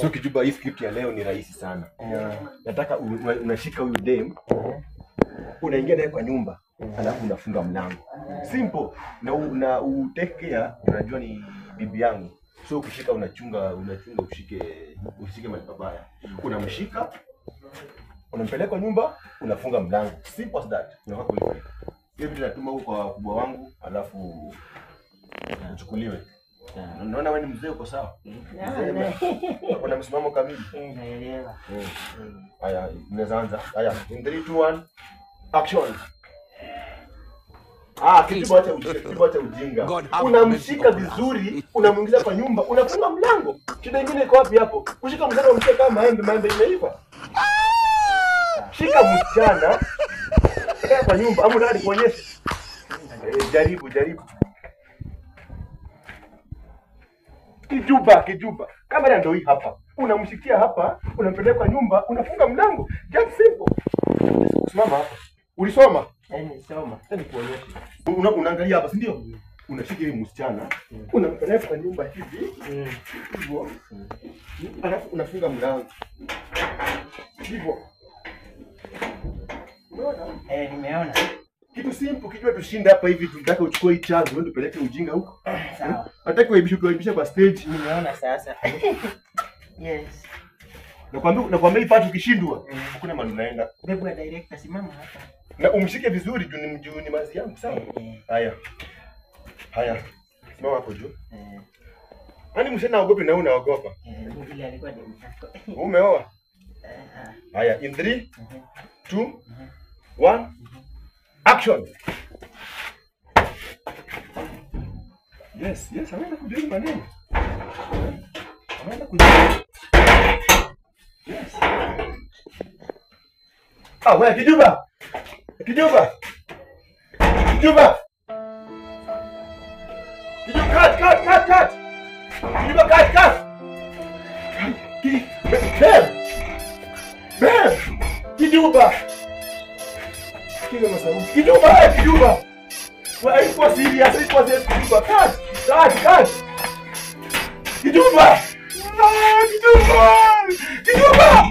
So Kijuba, hii script ya leo ni rahisi sana. Nataka unashika huyu dem, unaingia naye kwa nyumba, alafu unafunga mlango. Simple. Na take care, unajua ni bibi yangu. So ukishika unachunga ushike mali pabaya. Unamshika, unampeleka kwa nyumba, unafunga mlango. Simple as that. Unaweza kulipa. Hiyo vitu natuma huko kwa kubwa wangu, alafu uchukuliwe. Unaona wewe ni mzee, uko sawa? Kuna msimamo kamili. Naelewa. Haya, mnaanza. Haya, in 3 2 1 action. Kijuba acha ujinga. Unamshika vizuri, unamuingiza kwa nyumba, unafunga mlango. Shida nyingine iko wapi hapo? Kushika mlango mshike kama maembe imeiva. Shika msichana. Kwa nyumba, amu ndani kuonyesha. Jaribu. Kijuba. Kamera ndio hii hapa. Unamshikia hapa, unampeleka kwa nyumba, unafunga mlango. Just simple. Simama hapa. Ulisoma? Nimesoma. Sasa nikuonyeshe. Unaangalia hapa, si ndio? Unashika hii msichana, unampeleka kwa nyumba hivi. Hivyo. Alafu unafunga mlango. Hivyo. Unaona? Nimeona. Kitu simple, kijua tushinda hapa hivi, tunataka uchukue hii chance, wewe upeleke ujinga huko. Sawa. Hataki kuibisha kwa stage. Nimeona sasa. Yes. Nakwambia hii part ukishindwa, hakuna mahali unaenda. Bebwa director, simama hapa. Na umshike vizuri juu ni mazi yangu, sawa? Haya. Simama hapo juu. Yaani mshana naogopa na unaogopa. Ile alikuwa ni mtako. Umeoa? Haya, in 3 2 1 action. Yes, anaenda kujua maneno. Anaenda kujua. Yes. Wewe Kijuba. Kijuba, cut. Kijuba, cut. Bam. Kijuba. Kijuba. Wewe uko serious, Kijuba. Cut. Kijuba. Kijuba.